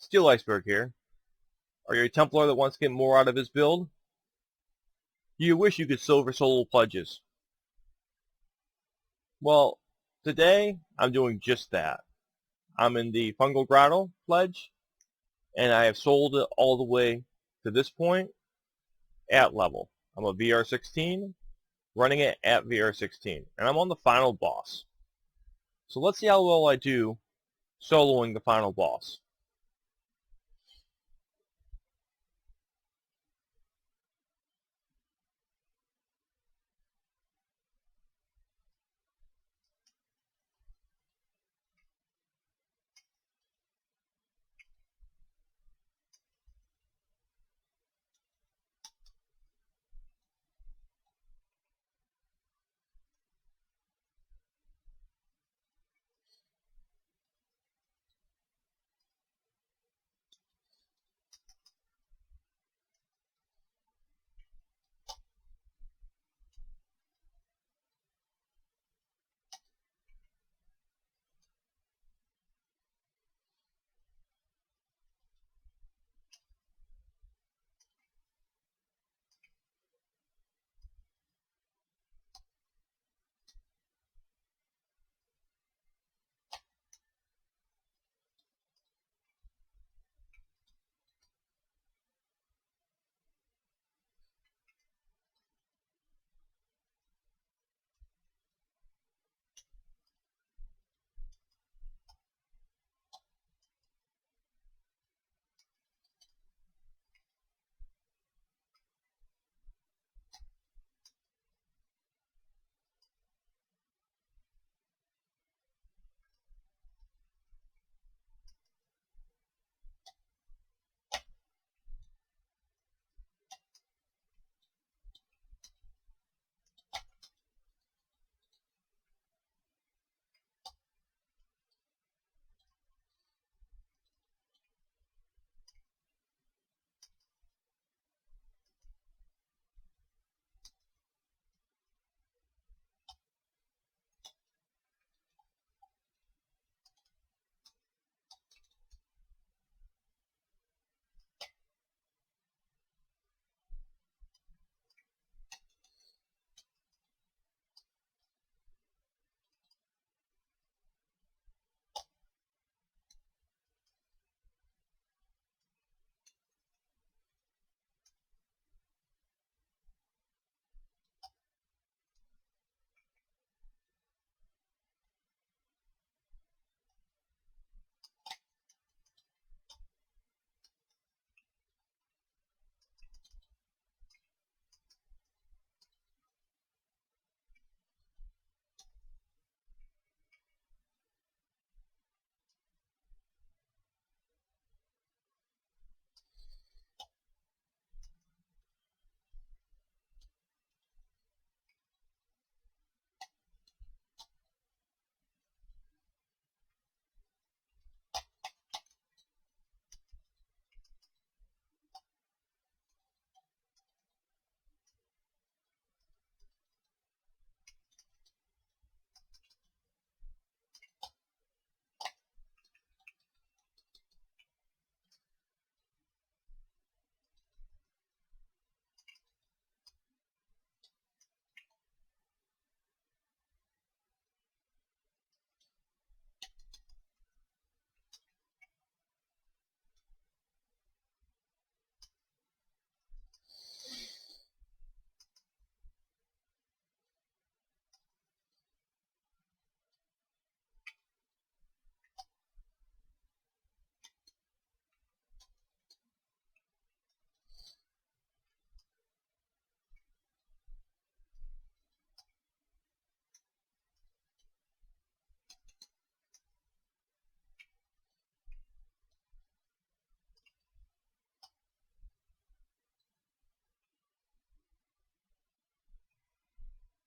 Steel Iceberg here. Are you a Templar that wants to get more out of his build? Do you wish you could silver soul pledges? Well, today I'm doing just that. I'm in the Fungal Grotto pledge, and I have sold it all the way to this point at level. I'm a VR16, running it at VR16, and I'm on the final boss. So let's see how well I do soloing the final boss.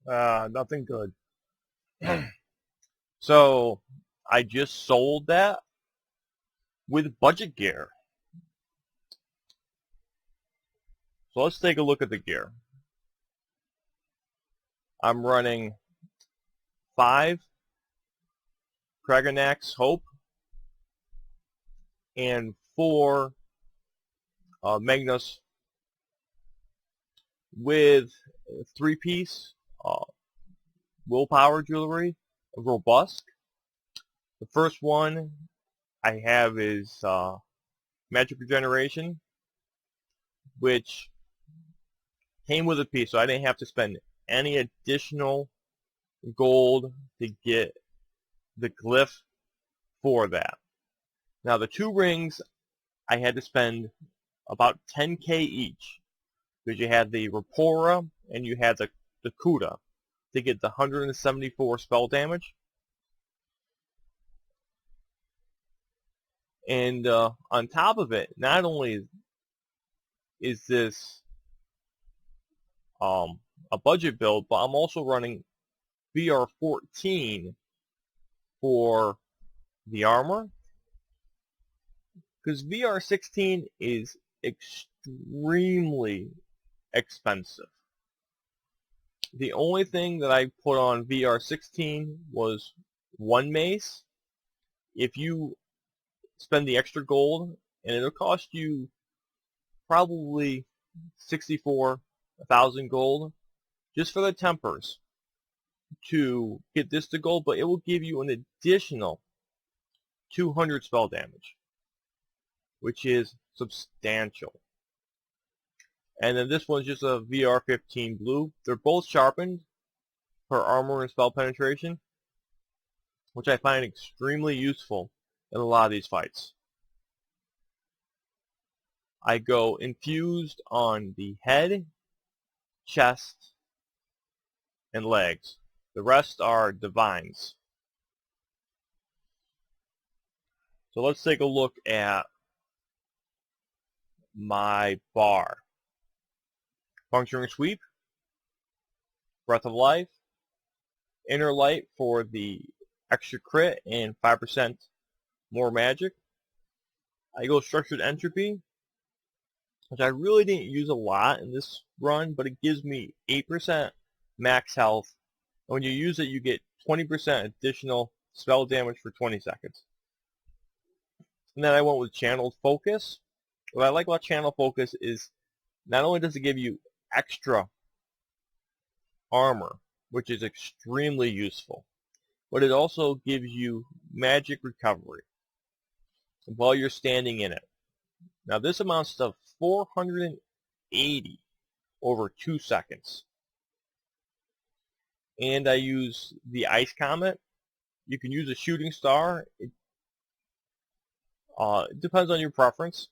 Nothing good. So I just sold that with budget gear. So let's take a look at the gear. I'm running 5 Kragenax Hope and 4 Magnus with 3-piece willpower jewelry of Robust. The first one I have is Magic Regeneration, which came with a piece, so I didn't have to spend any additional gold to get the glyph for that. Now the 2 rings, I had to spend about 10k each, because you had the Rapora and you had the Kuda to get the 174 spell damage. And on top of it, not only is this a budget build, but I'm also running VR14 for the armor, because VR16 is extremely expensive. The only thing that I put on VR16 was 1 mace. If you spend the extra gold, and it'll cost you probably 64,000 gold just for the Templars to get this to gold, but it will give you an additional 200 spell damage, which is substantial. And then this one's just a VR15 blue. They're both sharpened for armor and spell penetration, which I find extremely useful in a lot of these fights. I go infused on the head, chest, and legs. The rest are divines. So let's take a look at my bar. Puncturing Sweep, Breath of Life, Inner Light for the extra crit and 5% more magic. I go Structured Entropy, which I really didn't use a lot in this run, but it gives me 8% max health. And when you use it, you get 20% additional spell damage for 20 seconds. And then I went with Channeled Focus. What I like about Channel Focus is not only does it give you extra armor, which is extremely useful, but it also gives you magic recovery while you're standing in it. Now this amounts to 480 over 2 seconds. And I use the Ice Comet. You can use a Shooting Star. It depends on your preference.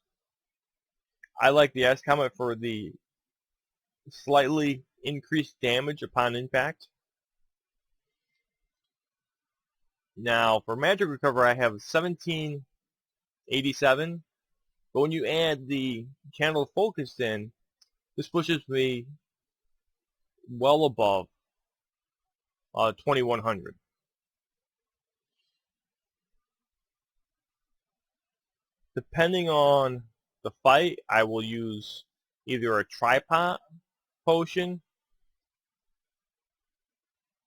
I like the Ice Comet for the slightly increased damage upon impact. Now for magic recovery, I have 1787, but when you add the Channel Focus in, this pushes me well above 2100. Depending on the fight, I will use either a tripod potion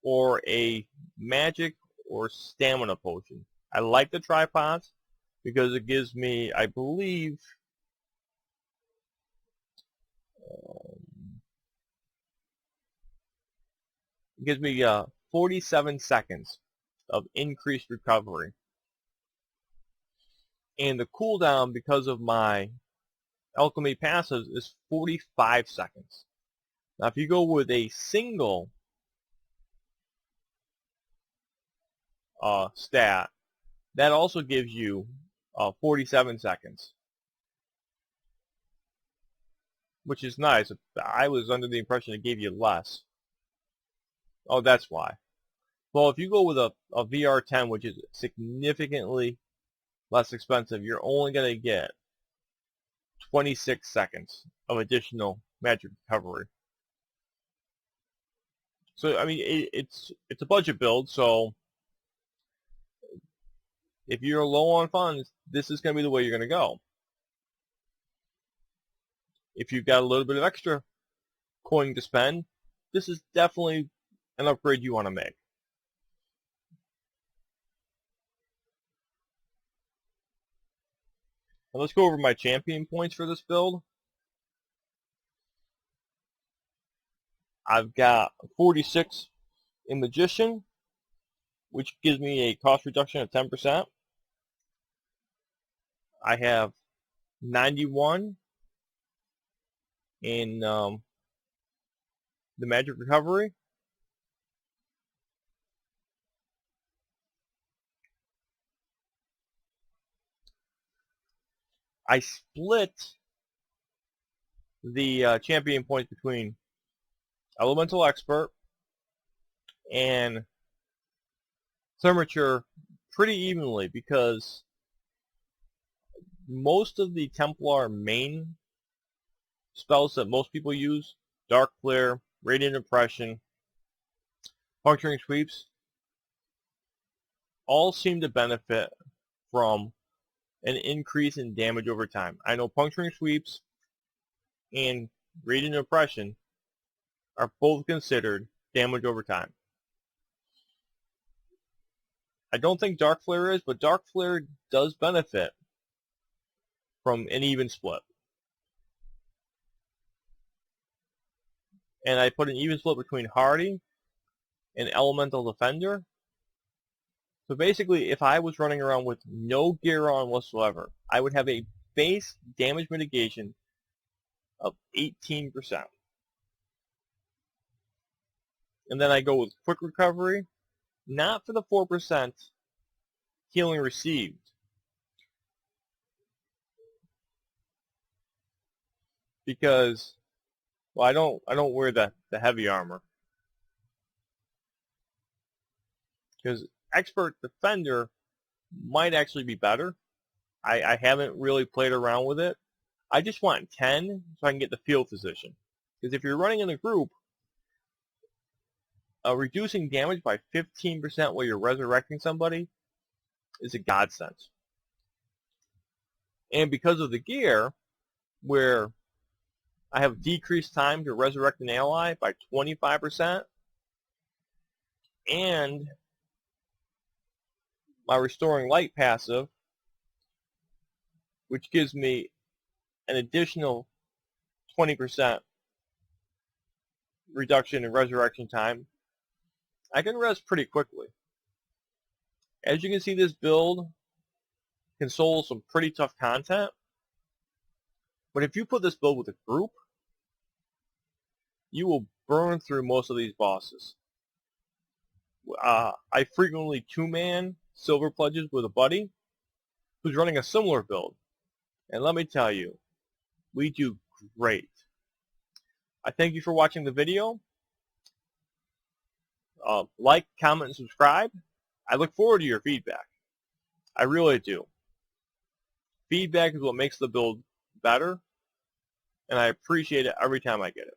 or a magic or stamina potion. I like the tripods because it gives me, I believe, it gives me 47 seconds of increased recovery. And the cooldown, because of my alchemy passives, is 45 seconds. Now if you go with a single stat, that also gives you 47 seconds, which is nice. I was under the impression it gave you less. Oh, that's why. Well, if you go with a VR10, which is significantly less expensive, you're only going to get 26 seconds of additional magic recovery. So, I mean, it's a budget build, so if you're low on funds, this is going to be the way you're going to go. If you've got a little bit of extra coin to spend, this is definitely an upgrade you want to make. Now let's go over my champion points for this build. I've got 46 in Magician, which gives me a cost reduction of 10%. I have 91 in the Magic Recovery. I split the champion points between Elemental Expert and Thermature pretty evenly, because most of the Templar main spells that most people use, Dark Flare, Radiant Impression, Puncturing Sweeps, all seem to benefit from an increase in damage over time. I know Puncturing Sweeps and Radiant Impression are both considered damage over time. I don't think Dark Flare is, but Dark Flare does benefit from an even split. And I put an even split between Hardy and Elemental Defender. So basically, if I was running around with no gear on whatsoever, I would have a base damage mitigation of 18%. And then I go with Quick Recovery, not for the 4% healing received, because, well, I don't wear the heavy armor, because Expert Defender might actually be better. I haven't really played around with it. I just want 10 so I can get the field position, because if you're running in a group, reducing damage by 15% while you're resurrecting somebody is a godsend. And because of the gear, where I have decreased time to resurrect an ally by 25%, and my Restoring Light passive, which gives me an additional 20% reduction in resurrection time, I can res pretty quickly. As you can see, this build can solve some pretty tough content, but if you put this build with a group, you will burn through most of these bosses. I frequently two-man silver pledges with a buddy who's running a similar build, and let me tell you, we do great. I thank you for watching the video. Like, comment, and subscribe. I look forward to your feedback. I really do. Feedback is what makes the build better, and I appreciate it every time I get it.